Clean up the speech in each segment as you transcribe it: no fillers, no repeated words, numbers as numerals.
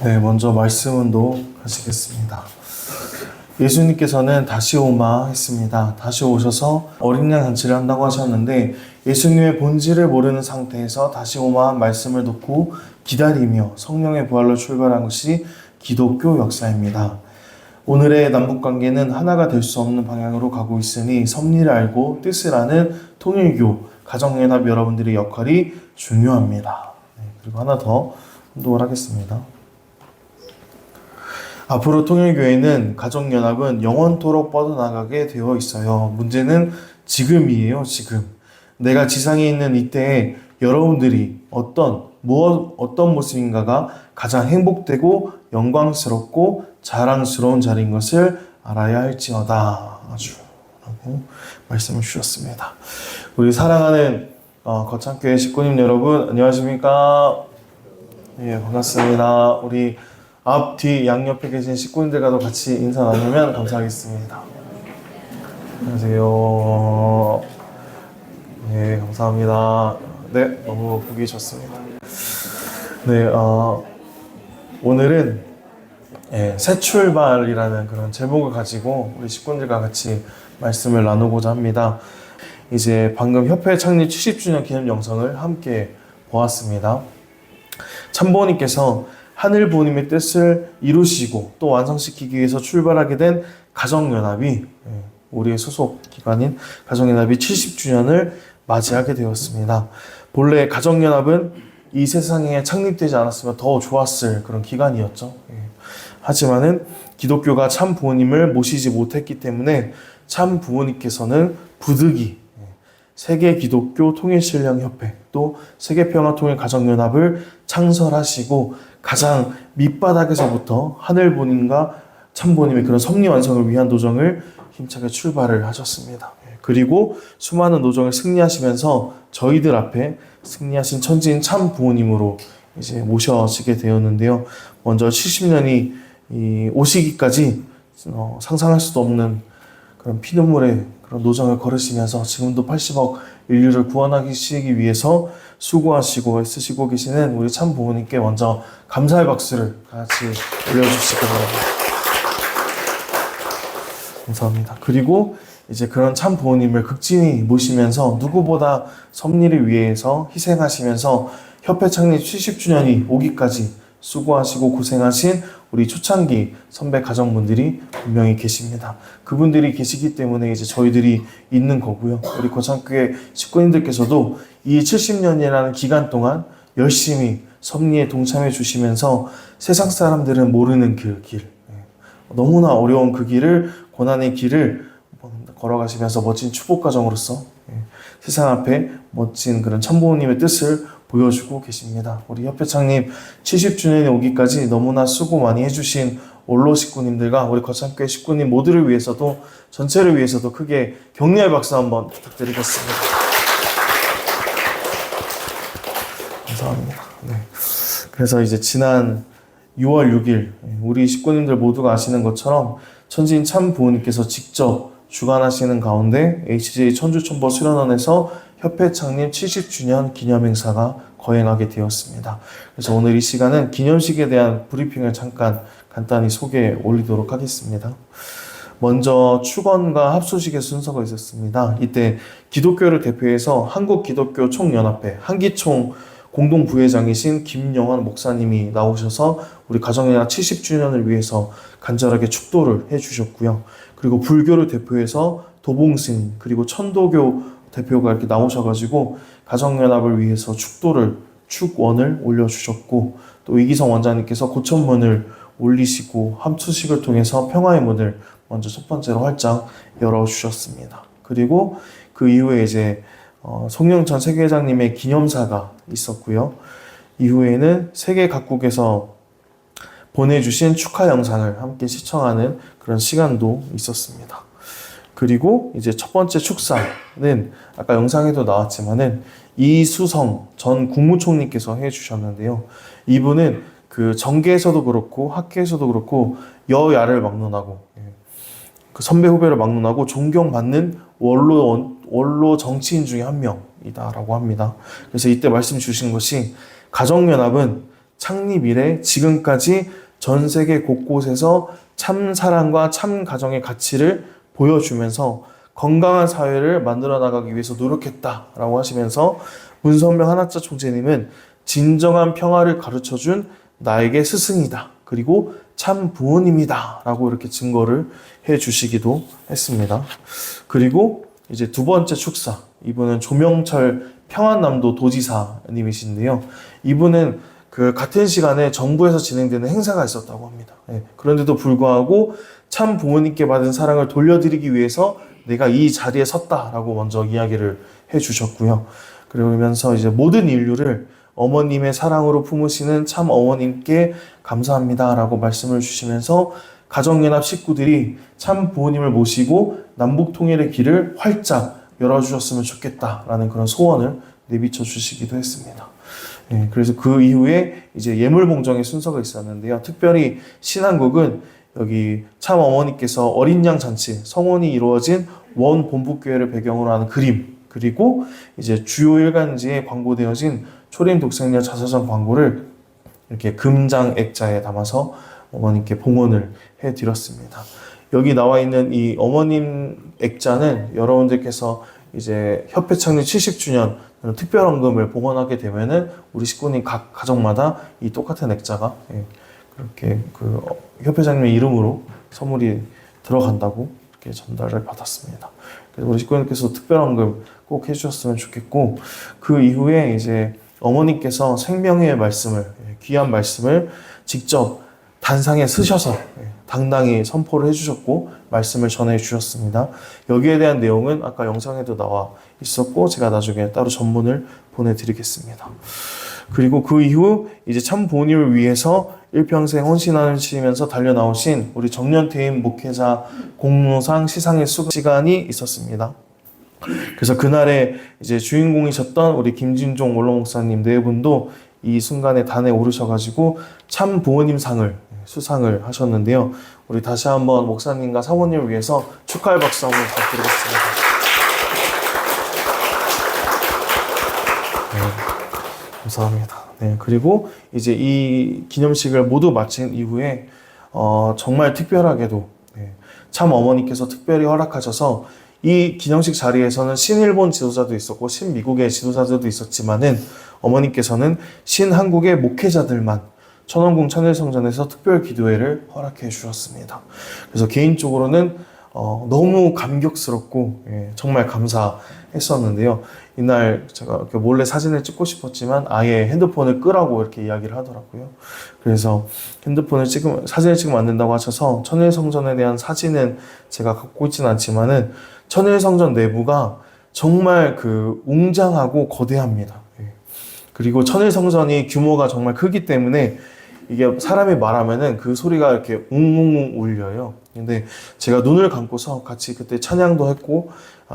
네, 먼저 말씀 운동하시겠습니다. 예수님께서는 다시 오마 했습니다. 다시 오셔서 어린 양 잔치를 한다고 하셨는데 예수님의 본질을 모르는 상태에서 다시 오마 말씀을 듣고 기다리며 성령의 부활로 출발한 것이 기독교 역사입니다. 오늘의 남북관계는 하나가 될 수 없는 방향으로 가고 있으니 섭리를 알고 뜻을 아는 통일교, 가정연합 여러분들의 역할이 중요합니다. 그리고 하나 더 운동을 하겠습니다. 앞으로 통일교회는 가정연합은 영원토록 뻗어나가게 되어 있어요. 문제는 지금이에요. 지금. 내가 지상에 있는 이때에 여러분들이 어떤 모습인가가 가장 행복되고 영광스럽고 자랑스러운 자리인 것을 알아야 할지어다. 라고 말씀을 주셨습니다. 우리 사랑하는 거창교회 식구님 여러분, 안녕하십니까? 예, 반갑습니다. 우리 앞, 뒤, 양옆에 계신 식구님들과도 같이 인사 나누면 감사하겠습니다. 안녕하세요. 네, 감사합니다. 네, 너무 보기 좋습니다. 네, 오늘은 새 출발이라는 그런 제목을 가지고 우리 식구들과 같이 말씀을 나누고자 합니다. 이제 방금 협회 창립 70주년 기념 영상을 함께 보았습니다. 참부모님께서 하늘 부모님의 뜻을 이루시고 또 완성시키기 위해서 출발하게 된 가정연합이 우리의 소속 기관인 가정연합이 70주년을 맞이하게 되었습니다. 본래 가정연합은 이 세상에 창립되지 않았으면 더 좋았을 그런 기관이었죠. 하지만은 기독교가 참 부모님을 모시지 못했기 때문에 참 부모님께서는 부득이 세계 기독교 통일신령협회 또 세계평화통일가정연합을 창설하시고 가장 밑바닥에서부터 하늘 부모님과 참 부모님의 그런 섭리 완성을 위한 노정을 힘차게 출발을 하셨습니다. 그리고 수많은 노정을 승리하시면서 저희들 앞에 승리하신 천지인 참 부모님으로 이제 모셔지게 되었는데요. 먼저 70년이 오시기까지 상상할 수도 없는 그런 피눈물의 그런 노정을 걸으시면서 지금도 80억 인류를 구원하시기 위해서 수고하시고 애쓰시고 계시는 우리 참 부모님께 먼저 감사의 박수를 같이 올려주시기 바랍니다. 감사합니다. 그리고 이제 그런 참 부모님을 극진히 모시면서 누구보다 섭리를 위해서 희생하시면서 협회 창립 70주년이 오기까지 수고하시고 고생하신 우리 초창기 선배 가정분들이 분명히 계십니다. 그분들이 계시기 때문에 이제 저희들이 있는 거고요. 우리 거창교회 식구님들께서도 이 70년이라는 기간 동안 열심히 섭리에 동참해 주시면서 세상 사람들은 모르는 그 길, 너무나 어려운 그 길을, 고난의 길을 걸어가시면서 멋진 축복 가정으로서 세상 앞에 멋진 그런 참부모님의 뜻을 보여주고 계십니다. 우리 협회 창립 70주년이 오기까지 너무나 수고 많이 해주신 올로 식구님들과 우리 거창교회 식구님 모두를 위해서도 전체를 위해서도 크게 격려의 박수 한번 부탁드리겠습니다. 감사합니다. 네. 그래서 이제 지난 6월 6일 우리 식구님들 모두가 아시는 것처럼 천지인 참 부모님께서 직접 주관하시는 가운데 HJ 천주천보 수련원에서 협회 창립 70주년 기념행사가 거행하게 되었습니다. 그래서 오늘 이 시간은 기념식에 대한 브리핑을 잠깐 간단히 소개해 올리도록 하겠습니다. 먼저 축원과 합소식의 순서가 있었습니다. 이때 기독교를 대표해서 한국기독교총연합회 한기총 공동부회장이신 김영환 목사님이 나오셔서 우리 가정연합 70주년을 위해서 간절하게 축도를 해주셨고요. 그리고 불교를 대표해서 도봉스님 그리고 천도교 대표가 이렇게 나오셔가지고 가정연합을 위해서 축원을 올려주셨고 또 이기성 원장님께서 고천문을 올리시고 함투식을 통해서 평화의 문을 먼저 첫 번째로 활짝 열어주셨습니다. 그리고 그 이후에 이제 송영천 세계회장님의 기념사가 있었고요. 이후에는 세계 각국에서 보내주신 축하 영상을 함께 시청하는 그런 시간도 있었습니다. 그리고 이제 첫 번째 축사는 아까 영상에도 나왔지만은 이수성 전 국무총리께서 해주셨는데요. 이분은 그 정계에서도 그렇고 학계에서도 그렇고 여야를 막론하고 그 선배 후배를 막론하고 존경받는 원로 정치인 중에 한 명이다라고 합니다. 그래서 이때 말씀 주신 것이 가정연합은 창립 이래 지금까지 전 세계 곳곳에서 참 사랑과 참 가정의 가치를 보여주면서 건강한 사회를 만들어 나가기 위해서 노력했다라고 하시면서 문선명 한학자 총재님은 진정한 평화를 가르쳐준 나에게 스승이다. 그리고 참 부모님이다. 라고 이렇게 증거를 해 주시기도 했습니다. 그리고 이제 두 번째 축사. 이분은 조명철 평안남도 도지사님이신데요. 이분은 그 같은 시간에 정부에서 진행되는 행사가 있었다고 합니다. 그런데도 불구하고 참 부모님께 받은 사랑을 돌려드리기 위해서 내가 이 자리에 섰다라고 먼저 이야기를 해 주셨고요. 그러면서 이제 모든 인류를 어머님의 사랑으로 품으시는 참 어머님께 감사합니다라고 말씀을 주시면서 가정연합 식구들이 참 부모님을 모시고 남북 통일의 길을 활짝 열어주셨으면 좋겠다라는 그런 소원을 내비쳐 주시기도 했습니다. 그래서 그 이후에 이제 예물봉정의 순서가 있었는데요. 특별히 신한국은 여기 참 어머니께서 어린 양 잔치, 성혼이 이루어진 원 본부교회를 배경으로 하는 그림, 그리고 이제 주요 일간지에 광고되어진 초림 독생녀 자서전 광고를 이렇게 금장 액자에 담아서 어머님께 봉헌을 해드렸습니다. 여기 나와 있는 이 어머님 액자는 여러분들께서 이제 협회 창립 70주년 특별헌금을 봉헌하게 되면은 우리 식구님 각 가정마다 이 똑같은 액자가 그렇게 그 협회장님 이름으로 선물이 들어간다고 이렇게 전달을 받았습니다. 그래서 우리 식구님께서 특별헌금 꼭 해주셨으면 좋겠고, 그 이후에 이제 어머니께서 생명의 말씀을, 귀한 말씀을 직접 단상에 쓰셔서 당당히 선포를 해주셨고 말씀을 전해 주셨습니다. 여기에 대한 내용은 아까 영상에도 나와 있었고 제가 나중에 따로 전문을 보내드리겠습니다. 그리고 그 이후 이제 참 부모님을 위해서 일평생 헌신하시면서 달려나오신 우리 정년퇴임 목회자 공로상 시상의 시간이 있었습니다. 그래서 그날에 이제 주인공이셨던 우리 김진종 원로 목사님 네 분도 이 순간에 단에 오르셔가지고 참 부모님 상을 수상을 하셨는데요. 우리 다시 한번 목사님과 사모님을 위해서 축하의 박수 한번 부탁드리겠습니다. 감사합니다. 그리고 이제 이 기념식을 모두 마친 이후에 정말 특별하게도 참 어머니께서 특별히 허락하셔서 이 기념식 자리에서는 신일본 지도자도 있었고 신미국의 지도자들도 있었지만은 어머니께서는 신한국의 목회자들만 천원궁 천일성전에서 특별 기도회를 허락해 주셨습니다. 그래서 개인적으로는 너무 감격스럽고 정말 감사했었는데요. 이날 제가 이렇게 몰래 사진을 찍고 싶었지만 아예 핸드폰을 끄라고 이렇게 이야기를 하더라고요. 그래서 사진을 찍으면 안 된다고 하셔서 천일성전에 대한 사진은 제가 갖고 있지는 않지만은 천일성전 내부가 정말 그 웅장하고 거대합니다. 그리고 천일성전이 규모가 정말 크기 때문에 이게 사람이 말하면은 그 소리가 이렇게 웅웅웅 울려요. 근데 제가 눈을 감고서 같이 그때 찬양도 했고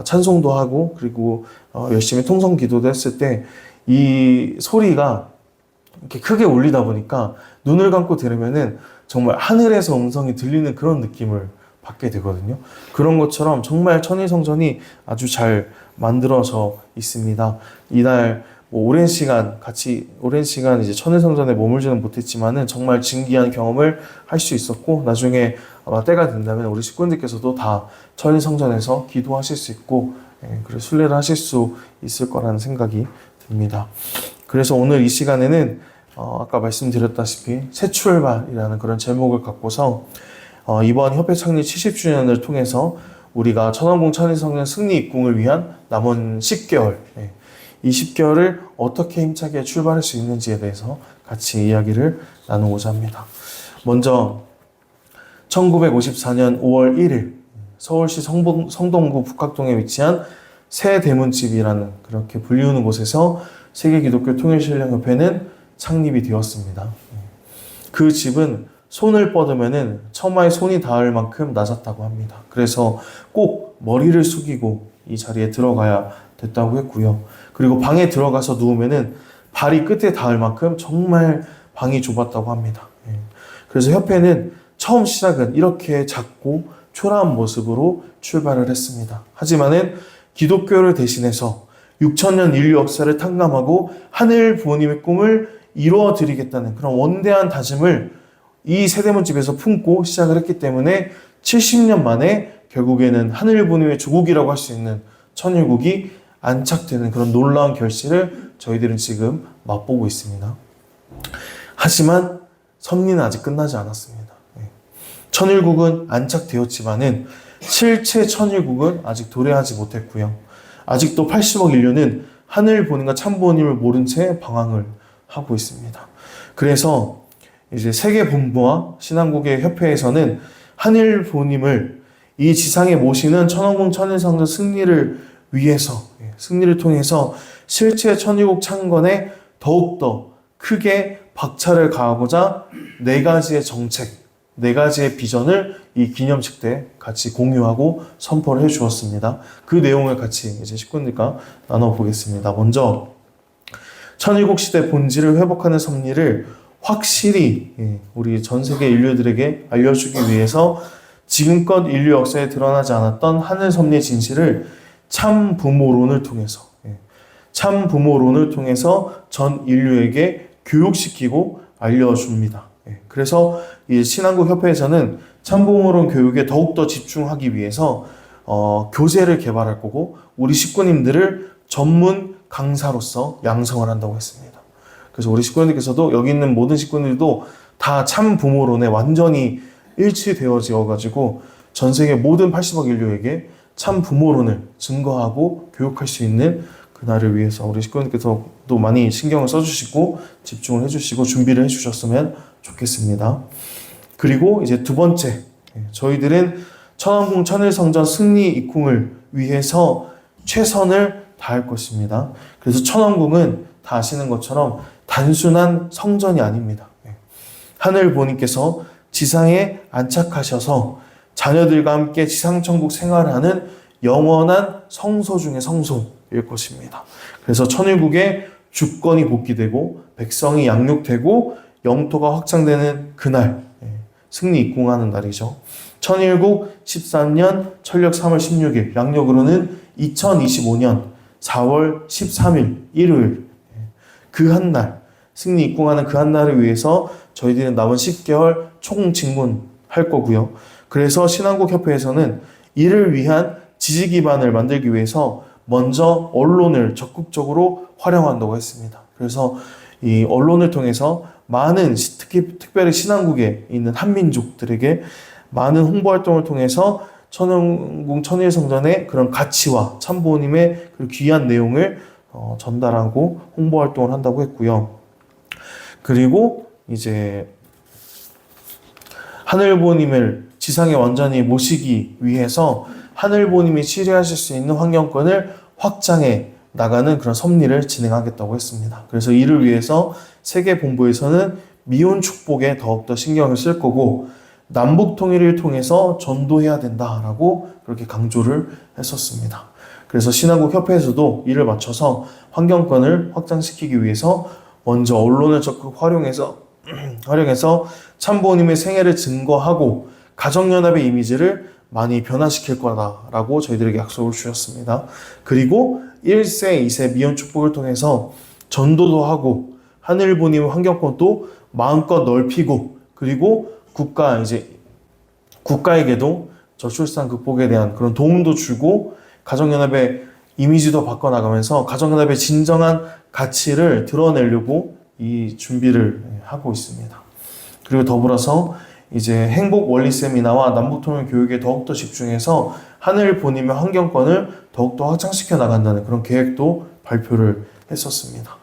찬송도 하고 그리고 열심히 통성 기도도 했을 때 이 소리가 이렇게 크게 울리다 보니까 눈을 감고 들으면은 정말 하늘에서 음성이 들리는 그런 느낌을 받게 되거든요. 그런 것처럼 정말 천일성전이 아주 잘 만들어져 있습니다. 이날 오랜 시간 이제 천일성전에 머물지는 못했지만은 정말 진귀한 경험을 할 수 있었고, 나중에 아마 때가 된다면 우리 식구님들께서도 다 천일성전에서 기도하실 수 있고, 그리고 순례를 하실 수 있을 거라는 생각이 듭니다. 그래서 오늘 이 시간에는 아까 말씀드렸다시피 새 출발이라는 그런 제목을 갖고서 이번 협회 창립 70주년을 통해서 우리가 천원궁 천일성전 승리 입궁을 위한 남은 10개월, 이 10개월을 어떻게 힘차게 출발할 수 있는지에 대해서 같이 이야기를 나누고자 합니다. 먼저 1954년 5월 1일 서울시 성동구 북학동에 위치한 새대문집이라는 그렇게 불리우는 곳에서 세계기독교통일신령협회는 창립이 되었습니다. 그 집은 손을 뻗으면은 처마에 손이 닿을 만큼 낮았다고 합니다. 그래서 꼭 머리를 숙이고 이 자리에 들어가야 됐다고 했고요. 그리고 방에 들어가서 누우면은 발이 끝에 닿을 만큼 정말 방이 좁았다고 합니다. 그래서 협회는 처음 시작은 이렇게 작고 초라한 모습으로 출발을 했습니다. 하지만은 기독교를 대신해서 6,000년 인류 역사를 탕감하고 하늘 부모님의 꿈을 이루어 드리겠다는 그런 원대한 다짐을 이 세대문집에서 품고 시작을 했기 때문에 70년 만에 결국에는 하늘부님의 조국이라고 할 수 있는 천일국이 안착되는 그런 놀라운 결실을 저희들은 지금 맛보고 있습니다. 하지만 섭리는 아직 끝나지 않았습니다. 천일국은 안착되었지만은 실체 천일국은 아직 도래하지 못했고요. 아직도 80억 인류는 하늘 본인과 참 본인을 모른 채 방황을 하고 있습니다. 그래서 이제 세계 본부와 신한국의 협회에서는 하늘 본임을 이 지상에 모시는 천왕궁 천일성전 승리를 위해서, 승리를 통해서 실체 천일국 창건에 더욱더 크게 박차를 가하고자 4가지의 정책, 4가지의 비전을 이 기념식 때 같이 공유하고 선포를 해 주었습니다. 그 내용을 같이 이제 식구들과 나눠보겠습니다. 먼저 천일국 시대 본질을 회복하는 섭리를 확실히 우리 전 세계 인류들에게 알려주기 위해서 지금껏 인류 역사에 드러나지 않았던 하늘 섭리의 진실을 참 부모론을 통해서 전 인류에게 교육시키고 알려줍니다. 그래서 이 신한국 협회에서는 참부모론 교육에 더욱더 집중하기 위해서 교재를 개발할 거고 우리 식구님들을 전문 강사로서 양성을 한다고 했습니다. 그래서 우리 식구님들께서도 여기 있는 모든 식구님들도 다 참부모론에 완전히 일치되어져 가지고 전 세계 모든 80억 인류에게 참부모론을 증거하고 교육할 수 있는 그날을 위해서 우리 식구님께서도 많이 신경을 써주시고 집중을 해주시고 준비를 해주셨으면 좋겠습니다. 그리고 이제 두 번째, 저희들은 천왕궁 천일성전 승리 입궁을 위해서 최선을 다할 것입니다. 그래서 천왕궁은 다 아시는 것처럼 단순한 성전이 아닙니다. 하늘 보님께서 지상에 안착하셔서 자녀들과 함께 지상천국 생활하는 영원한 성소 중의 성소일 것입니다. 그래서 천일국의 주권이 복귀되고 백성이 양육되고 영토가 확장되는 그날, 승리 입궁하는 날이죠. 천일국 13년 천력 3월 16일, 양력으로는 2025년 4월 13일 일요일, 그 한날, 승리 입궁하는 그 한날을 위해서 저희들은 남은 10개월 총진군할 거고요. 그래서 신한국협회에서는 이를 위한 지지 기반을 만들기 위해서 먼저 언론을 적극적으로 활용한다고 했습니다. 그래서 이 언론을 통해서 많은, 특별히 신한국에 있는 한민족들에게 많은 홍보 활동을 통해서 천왕궁 천일성전의 그런 가치와 참부모님의 그 귀한 내용을 전달하고 홍보 활동을 한다고 했고요. 그리고 이제 하늘부모님을 지상에 완전히 모시기 위해서 하늘부모님이 치료하실 수 있는 환경권을 확장해 나가는 그런 섭리를 진행하겠다고 했습니다. 그래서 이를 위해서 세계본부에서는 미혼 축복에 더욱더 신경을 쓸 거고 남북 통일을 통해서 전도해야 된다라고 그렇게 강조를 했었습니다. 그래서 신한국 협회에서도 이를 맞춰서 환경권을 확장시키기 위해서 먼저 언론을 적극 활용해서 참부모님의 생애를 증거하고 가정연합의 이미지를 많이 변화시킬 거다라고 저희들에게 약속을 주셨습니다. 그리고 1세, 2세 미혼 축복을 통해서 전도도 하고 하늘부모님의 환경권도 마음껏 넓히고 그리고 국가에게도 저출산 극복에 대한 그런 도움도 주고 가정연합의 이미지도 바꿔나가면서 가정연합의 진정한 가치를 드러내려고 이 준비를 하고 있습니다. 그리고 더불어서 이제 행복 원리 세미나와 남북통일 교육에 더욱더 집중해서 하늘 본인의 환경권을 더욱더 확장시켜 나간다는 그런 계획도 발표를 했었습니다.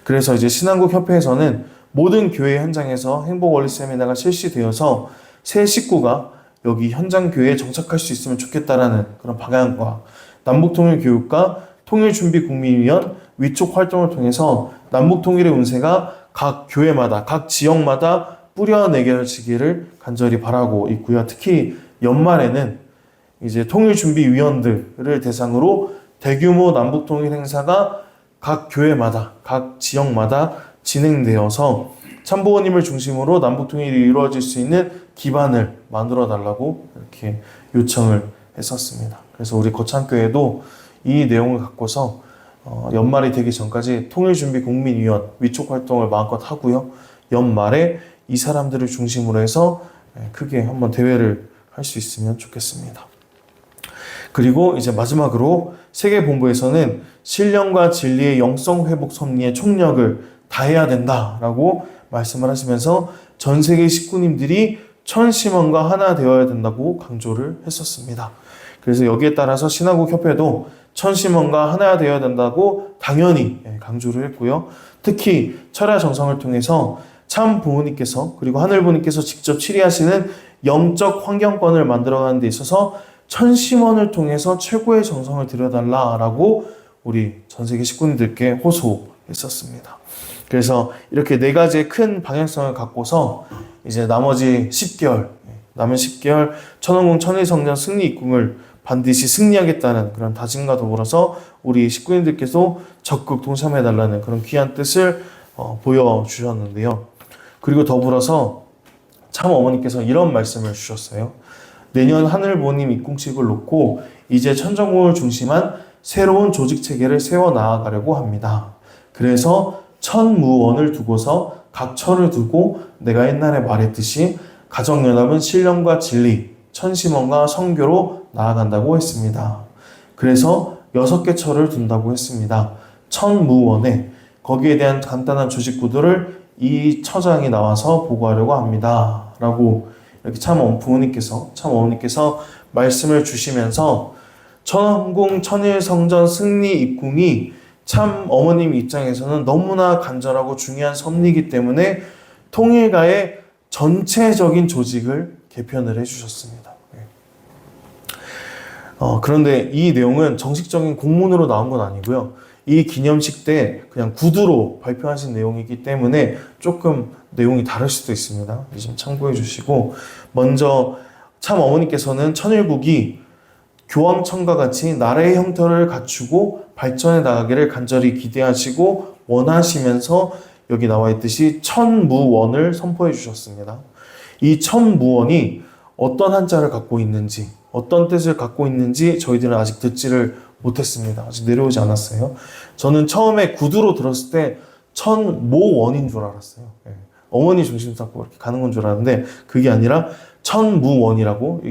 그래서 이제 신한국 협회에서는 모든 교회 현장에서 행복 원리 세미나가 실시되어서 새 식구가 여기 현장 교회에 정착할 수 있으면 좋겠다라는 그런 방향과 남북통일 교육과 통일준비국민위원 위촉 활동을 통해서 남북통일의 운세가 각 교회마다, 각 지역마다 뿌려내겨지기를 간절히 바라고 있고요. 특히 연말에는 이제 통일준비위원들을 대상으로 대규모 남북통일 행사가 각 교회마다, 각 지역마다 진행되어서 참부모님을 중심으로 남북통일이 이루어질 수 있는 기반을 만들어 달라고 이렇게 요청을 했었습니다. 그래서 우리 거창교회도 이 내용을 갖고서 연말이 되기 전까지 통일준비국민위원 위촉 활동을 마음껏 하고요. 연말에 이 사람들을 중심으로 해서 크게 한번 대회를 할 수 있으면 좋겠습니다. 그리고 이제 마지막으로 세계본부에서는 신령과 진리의 영성 회복 섭리의 총력을 다해야 된다라고 말씀을 하시면서 전 세계 식구님들이 천심원과 하나 되어야 된다고 강조를 했었습니다. 그래서 여기에 따라서 신화국협회도 천심원과 하나 되어야 된다고 당연히 강조를 했고요. 특히 철야 정성을 통해서 참 부모님께서 그리고 하늘부모님께서 직접 치리하시는 영적 환경권을 만들어가는 데 있어서 천심원을 통해서 최고의 정성을 들여달라라고 우리 전 세계 식구님들께 호소했었습니다. 그래서 이렇게 4가지의 큰 방향성을 갖고서 이제 나머지 10개월, 남은 10개월 천원궁 천일성전 승리 입궁을 반드시 승리하겠다는 그런 다짐과 더불어서 우리 식구님들께서 적극 동참해달라는 그런 귀한 뜻을 보여주셨는데요. 그리고 더불어서 참 어머니께서 이런 말씀을 주셨어요. 내년 하늘부모님 입궁식을 놓고 이제 천정궁을 중심한 새로운 조직체계를 세워나가려고 합니다. 그래서 천무원을 두고서 각처를 두고 내가 옛날에 말했듯이 가정연합은 신령과 진리, 천심원과 성교로 나아간다고 했습니다. 그래서 6개 처를 둔다고 했습니다. 천무원에 거기에 대한 간단한 조직 구도를 이 처장이 나와서 보고하려고 합니다. 라고 이렇게 참 어머니께서 말씀을 주시면서 천왕궁 천일성전 승리 입궁이 참 어머님 입장에서는 너무나 간절하고 중요한 섭리이기 때문에 통일가의 전체적인 조직을 개편을 해주셨습니다. 그런데 이 내용은 정식적인 공문으로 나온 건 아니고요. 이 기념식 때 그냥 구두로 발표하신 내용이기 때문에 조금 내용이 다를 수도 있습니다. 좀 참고해 주시고, 먼저 참 어머니께서는 천일국이 교황청과 같이 나라의 형태를 갖추고 발전해 나가기를 간절히 기대하시고 원하시면서 여기 나와 있듯이 천무원을 선포해 주셨습니다. 이 천무원이 어떤 한자를 갖고 있는지, 어떤 뜻을 갖고 있는지 저희들은 아직 듣지를 못했습니다. 아직 내려오지 않았어요. 저는 처음에 구두로 들었을 때 천모원인 줄 알았어요. 어머니 중심 잡고 이렇게 가는 건 줄 알았는데 그게 아니라 천무원이라고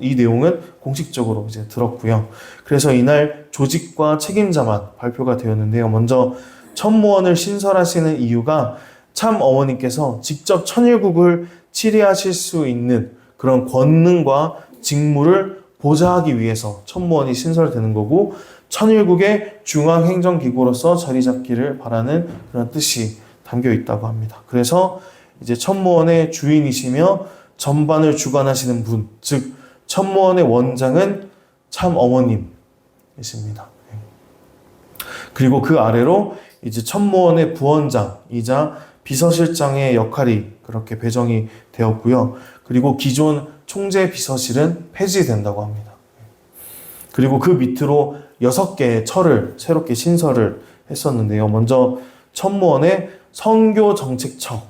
이 내용은 공식적으로 이제 들었고요. 그래서 이날 조직과 책임자만 발표가 되었는데요. 먼저 천무원을 신설하시는 이유가 참 어머니께서 직접 천일국을 치리하실 수 있는 그런 권능과 직무를 보좌하기 위해서 천무원이 신설되는 거고, 천일국의 중앙행정기구로서 자리 잡기를 바라는 그런 뜻이 담겨 있다고 합니다. 그래서 이제 천무원의 주인이시며 전반을 주관하시는 분, 즉 천무원의 원장은 참 어머님이십니다. 그리고 그 아래로 이제 천무원의 부원장이자 비서실장의 역할이 그렇게 배정이 되었고요. 그리고 기존 총재 비서실은 폐지된다고 합니다. 그리고 그 밑으로 6개의 처를 새롭게 신설을 했었는데요. 먼저 천무원의 선교정책처는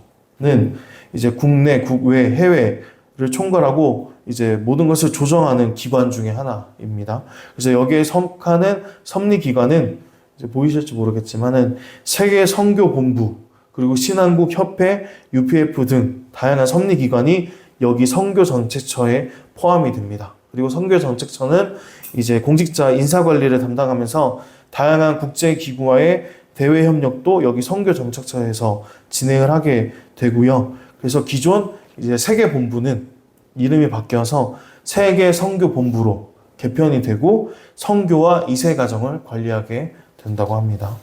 이제 국내, 국외, 해외를 총괄하고 이제 모든 것을 조정하는 기관 중에 하나입니다. 그래서 여기에 속하는 섭리기관은 이제 보이실지 모르겠지만은 세계선교본부, 그리고 신한국협회, UPF 등 다양한 섭리기관이 여기 선교정책처에 포함이 됩니다. 그리고 선교정책처는 이제 공직자 인사관리를 담당하면서 다양한 국제기구와의 대외 협력도 여기 선교정책처에서 진행을 하게 되고요. 그래서 기존 이제 세계본부는 이름이 바뀌어서 세계선교본부로 개편이 되고 선교와 2세 가정을 관리하게 된다고 합니다.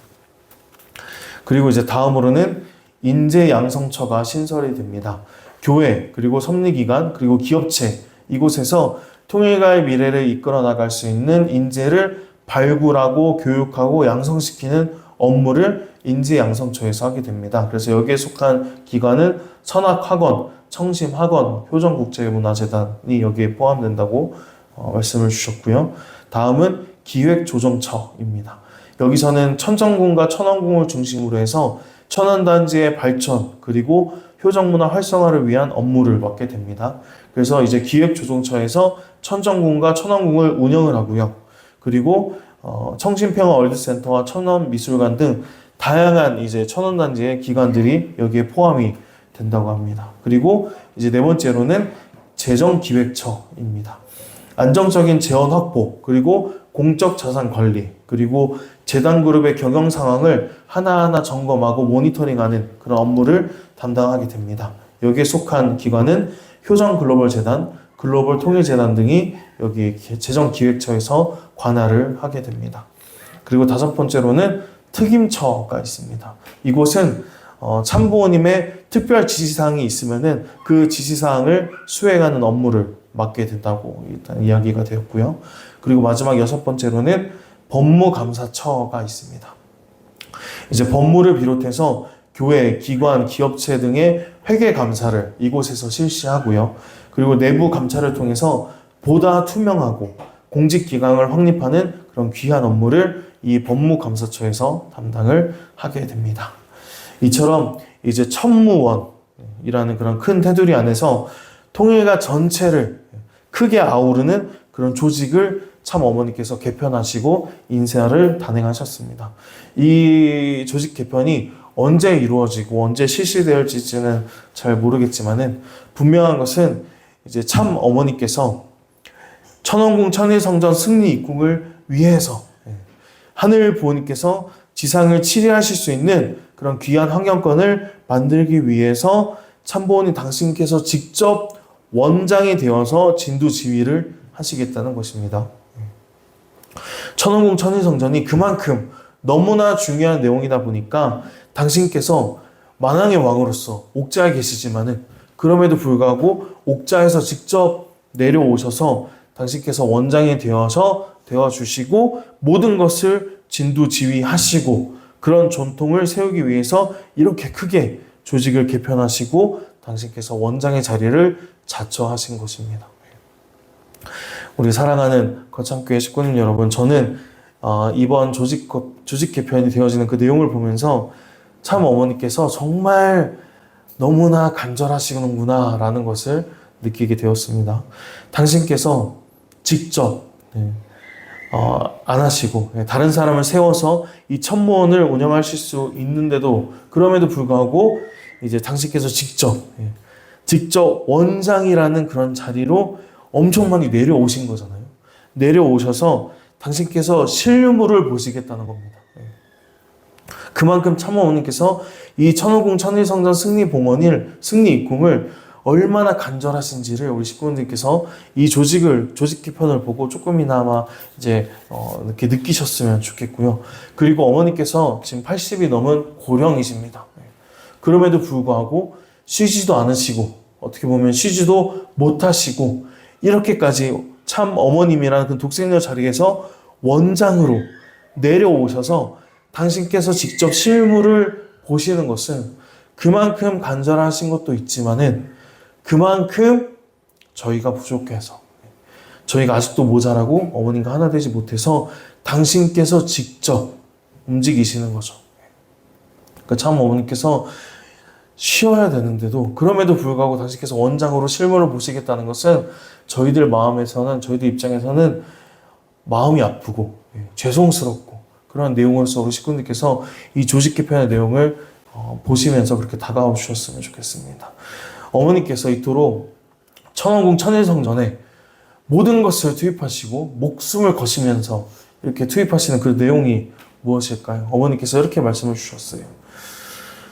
그리고 이제 다음으로는 인재양성처가 신설이 됩니다. 교회, 그리고 섭리기관, 그리고 기업체, 이곳에서 통일가의 미래를 이끌어 나갈 수 있는 인재를 발굴하고 교육하고 양성시키는 업무를 인재양성처에서 하게 됩니다. 그래서 여기에 속한 기관은 선학학원, 청심학원, 효정국제문화재단이 여기에 포함된다고 말씀을 주셨고요. 다음은 기획조정처입니다. 여기서는 천정궁과 천왕궁을 중심으로 해서 천안단지의 발전 그리고 효정문화 활성화를 위한 업무를 맡게 됩니다. 그래서 이제 기획조정처에서 천정궁과 천왕궁을 운영을 하고요. 그리고 청신평화월드센터와 천원미술관 등 다양한 이제 천원단지의 기관들이 여기에 포함이 된다고 합니다. 그리고 이제 네 번째로는 재정기획처입니다. 안정적인 재원 확보, 그리고 공적 자산 관리, 그리고 재단 그룹의 경영 상황을 하나하나 점검하고 모니터링하는 그런 업무를 담당하게 됩니다. 여기에 속한 기관은 효정글로벌재단, 글로벌통일재단 등이 여기 재정기획처에서 관할을 하게 됩니다. 그리고 다섯 번째로는 특임처가 있습니다. 이곳은 참부모님의 특별 지시사항이 있으면은 그 지시사항을 수행하는 업무를 맡게 된다고 일단 이야기가 되었고요. 그리고 마지막 여섯 번째로는 법무감사처가 있습니다. 이제 법무를 비롯해서 교회, 기관, 기업체 등의 회계 감사를 이곳에서 실시하고요. 그리고 내부 감찰을 통해서 보다 투명하고 공직 기강을 확립하는 그런 귀한 업무를 이 법무감사처에서 담당을 하게 됩니다. 이처럼 이제 천무원이라는 그런 큰 테두리 안에서 통일가 전체를 크게 아우르는 그런 조직을 참 어머니께서 개편하시고 인사를 단행하셨습니다. 이 조직 개편이 언제 이루어지고 언제 실시되었을지는 잘 모르겠지만은 분명한 것은 이제 참 어머니께서 천원궁 천일성전 승리 입궁을 위해서 하늘 부모님께서 지상을 치리하실 수 있는 그런 귀한 환경권을 만들기 위해서 참부모님 당신께서 직접 원장이 되어서 진두지휘를 하시겠다는 것입니다. 천원궁 천일성전이 그만큼 너무나 중요한 내용이다 보니까 당신께서 만왕의 왕으로서 옥자에 계시지만은 그럼에도 불구하고 옥자에서 직접 내려오셔서 당신께서 원장이 되어주시고 모든 것을 진두지휘하시고 그런 전통을 세우기 위해서 이렇게 크게 조직을 개편하시고 당신께서 원장의 자리를 자처하신 것입니다. 우리 사랑하는 거창교회 식구님 여러분, 저는 이번 조직 개편이 되어지는 그 내용을 보면서 참 어머니께서 정말 너무나 간절하시는구나 라는 것을 느끼게 되었습니다. 당신께서 직접 안 하시고 다른 사람을 세워서 이 천무원을 운영하실 수 있는데도 그럼에도 불구하고 이제 당신께서 직접 원장이라는 그런 자리로 엄청 많이 내려오신 거잖아요. 내려오셔서 당신께서 실무를 보시겠다는 겁니다. 그만큼 참어머님께서 이 천호궁 천일성전 승리 입궁을 얼마나 간절하신지를 우리 식구분들께서 이 조직 개편을 보고 조금이나마 이제 이렇게 느끼셨으면 좋겠고요. 그리고 어머니께서 지금 80이 넘은 고령이십니다. 그럼에도 불구하고 쉬지도 않으시고 어떻게 보면 쉬지도 못하시고 이렇게까지 참 어머님이라는 그 독생녀 자리에서 원장으로 내려오셔서 당신께서 직접 실무를 보시는 것은 그만큼 간절하신 것도 있지만은 그만큼 저희가 부족해서 저희가 아직도 모자라고 어머님과 하나 되지 못해서 당신께서 직접 움직이시는 거죠. 그러니까 참 어머님께서 쉬어야 되는데도 그럼에도 불구하고 당신께서 원장으로 실무를 보시겠다는 것은 저희들 입장에서는 마음이 아프고 죄송스럽고 그런 내용으로서 우리 식구님께서 이 조직 개편의 내용을 보시면서 그렇게 다가와 주셨으면 좋겠습니다. 어머니께서 이토록 천원궁 천일성전에 모든 것을 투입하시고 목숨을 거시면서 이렇게 투입하시는 그 내용이 무엇일까요? 어머니께서 이렇게 말씀을 주셨어요.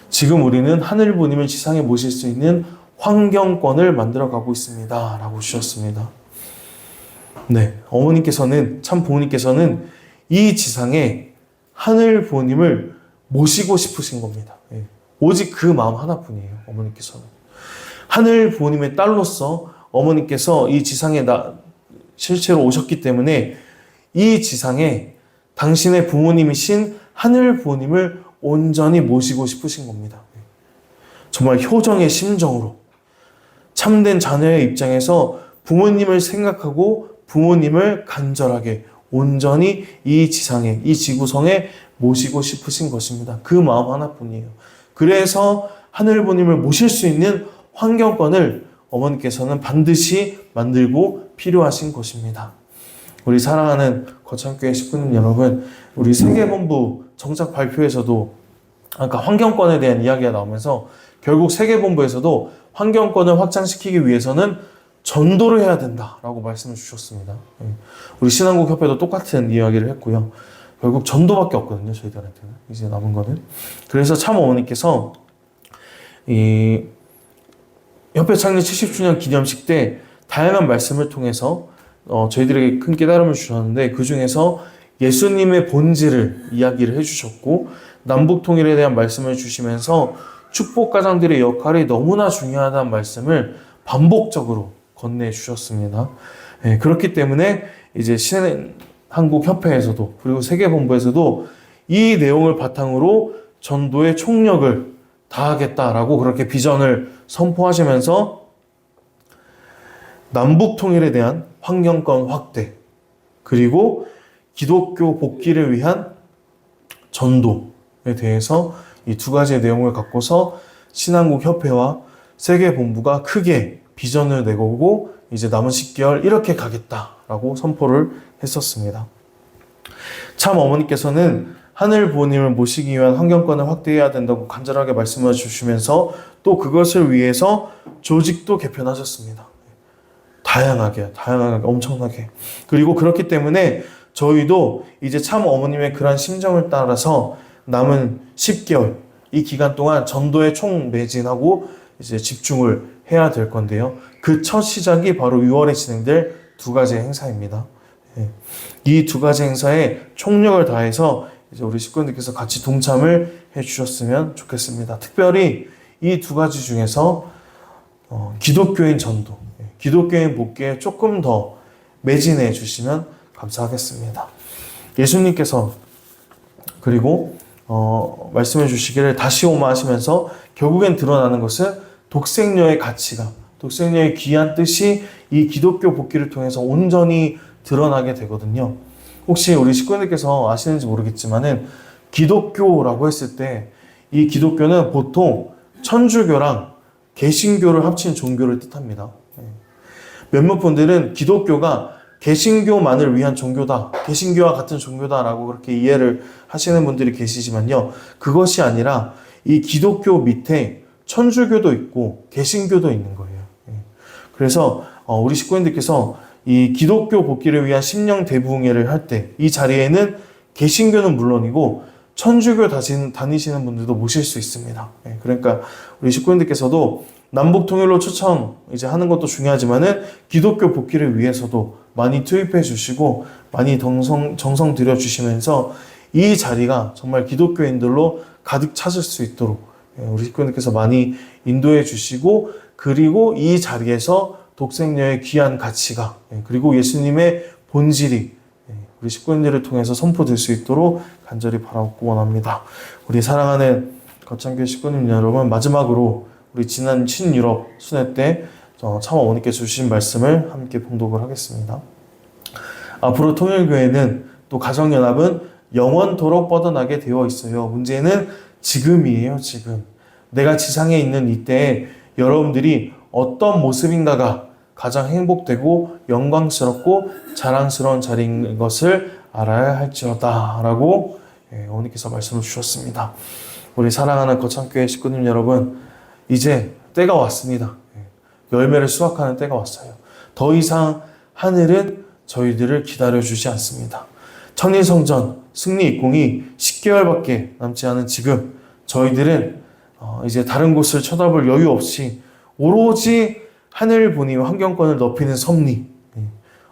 지금 우리는 하늘부님을 지상에 모실 수 있는 환경권을 만들어가고 있습니다. 라고 주셨습니다. 네, 참 부모님께서는 이 지상에 하늘 부모님을 모시고 싶으신 겁니다. 오직 그 마음 하나뿐이에요. 어머니께서는. 하늘 부모님의 딸로서 어머니께서 이 지상에 실제로 오셨기 때문에 이 지상에 당신의 부모님이신 하늘 부모님을 온전히 모시고 싶으신 겁니다. 정말 효정의 심정으로 참된 자녀의 입장에서 부모님을 생각하고 부모님을 간절하게 온전히 이 지상에, 이 지구성에 모시고 싶으신 것입니다. 그 마음 하나뿐이에요. 그래서 하늘 부모님을 모실 수 있는 환경권을 어머니께서는 반드시 만들고 필요하신 것입니다. 우리 사랑하는 거창교회 식구님 여러분, 우리 세계본부 정작 발표에서도 아까 환경권에 대한 이야기가 나오면서 결국 세계본부에서도 환경권을 확장시키기 위해서는 전도를 해야 된다라고 말씀을 주셨습니다. 우리 신한국협회도 똑같은 이야기를 했고요. 결국 전도밖에 없거든요, 저희들한테는. 이제 남은 거는. 그래서 참 어머니께서 이 협회 창립 70주년 기념식 때 다양한 말씀을 통해서 저희들에게 큰 깨달음을 주셨는데, 그 중에서 예수님의 본질을 이야기를 해주셨고, 남북 통일에 대한 말씀을 주시면서 축복 가장들의 역할이 너무나 중요하다는 말씀을 반복적으로 건네주셨습니다. 그렇기 때문에 이제 신한국협회에서도 그리고 세계본부에서도 이 내용을 바탕으로 전도의 총력을 다하겠다라고 그렇게 비전을 선포하시면서 남북 통일에 대한 환경권 확대, 그리고 기독교 복귀를 위한 전도에 대해서 이 두 가지의 내용을 갖고서 신한국협회와 세계본부가 크게 비전을 내고 이제 남은 10개월 이렇게 가겠다라고 선포를 했었습니다. 참 어머니께서는 하늘 부모님을 모시기 위한 환경권을 확대해야 된다고 간절하게 말씀을 주시면서 또 그것을 위해서 조직도 개편하셨습니다. 다양하게 엄청나게. 그리고 그렇기 때문에 저희도 이제 참 어머님의 그러한 심정을 따라서 남은 10개월 이 기간 동안 전도에 총매진하고 이제 집중을 해야 될 건데요. 그 첫 시작이 바로 6월에 진행될 두 가지 행사입니다. 이 두 가지 행사에 총력을 다해서 이제 우리 식구님들께서 같이 동참을 해주셨으면 좋겠습니다. 특별히 이 두 가지 중에서 기독교인 전도, 기독교인 복귀에 조금 더 매진해 주시면 감사하겠습니다. 예수님께서 그리고 말씀해 주시기를 다시 오마 하시면서 결국엔 드러나는 것은 독생녀의 가치가, 독생녀의 귀한 뜻이 이 기독교 복귀를 통해서 온전히 드러나게 되거든요. 혹시 우리 식구님들께서 아시는지 모르겠지만은 기독교라고 했을 때 이 기독교는 보통 천주교랑 개신교를 합친 종교를 뜻합니다. 몇몇 분들은 기독교가 개신교만을 위한 종교다, 개신교와 같은 종교다라고 그렇게 이해를 하시는 분들이 계시지만요. 그것이 아니라 이 기독교 밑에 천주교도 있고 개신교도 있는 거예요. 그래서 우리 식구님들께서 이 기독교 복귀를 위한 심령 대부흥회를 할 때 이 자리에는 개신교는 물론이고 천주교 다니시는 분들도 모실 수 있습니다. 그러니까 우리 식구님들께서도 남북 통일로 초청 이제 하는 것도 중요하지만은 기독교 복귀를 위해서도 많이 투입해 주시고 많이 정성 들여 주시면서 이 자리가 정말 기독교인들로 가득 찼을 수 있도록 우리 식구님들께서 많이 인도해 주시고, 그리고 이 자리에서 독생녀의 귀한 가치가 그리고 예수님의 본질이 우리 식구님들을 통해서 선포될 수 있도록 간절히 바라고 원합니다. 우리 사랑하는 거창교회 식구님 여러분, 마지막으로 우리 지난 친유럽 순회 때 참 어머니께서 주신 말씀을 함께 봉독을 하겠습니다. 앞으로 통일교회는 또 가정연합은 영원토록 뻗어나게 되어 있어요. 문제는 지금이에요. 지금 내가 지상에 있는 이때에 여러분들이 어떤 모습인가가 가장 행복되고 영광스럽고 자랑스러운 자리인 것을 알아야 할지어다 라고 어머니께서 말씀을 주셨습니다. 우리 사랑하는 거창교회 식구님 여러분, 이제 때가 왔습니다. 열매를 수확하는 때가 왔어요. 더 이상 하늘은 저희들을 기다려주지 않습니다. 천일성전 승리 입공이 10개월밖에 남지 않은 지금 저희들은 이제 다른 곳을 쳐다볼 여유 없이 오로지 하늘 보니 환경권을 높이는 섭리,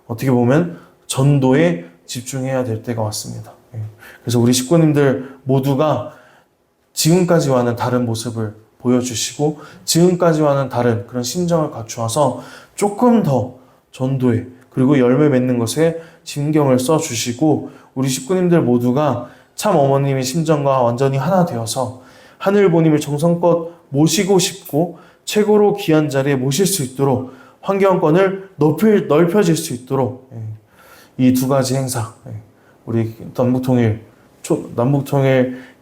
어떻게 보면 전도에 집중해야 될 때가 왔습니다. 그래서 우리 식구님들 모두가 지금까지와는 다른 모습을 보여주시고 지금까지와는 다른 그런 심정을 갖추어서 조금 더 전도에 그리고 열매 맺는 것에 신경을 써주시고 우리 식구님들 모두가 참 어머님의 심정과 완전히 하나 되어서 하늘 보님을 정성껏 모시고 싶고 최고로 귀한 자리에 모실 수 있도록 환경권을 넓혀질 수 있도록 이 두 가지 행사, 우리 남북통일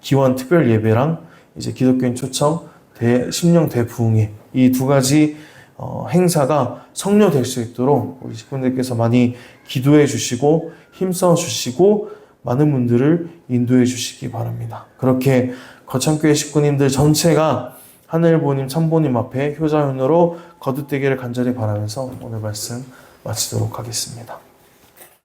기원 특별 예배랑 이제 기독교인 초청 심령 대부흥회 이 두 가지 행사가 성료될 수 있도록 우리 식구님들께서 많이 기도해 주시고 힘써 주시고 많은 분들을 인도해 주시기 바랍니다. 그렇게 거창교회 식구님들 전체가 하늘보님 참보님 앞에 효자손으로 거듭되기를 간절히 바라면서 오늘 말씀 마치도록 하겠습니다.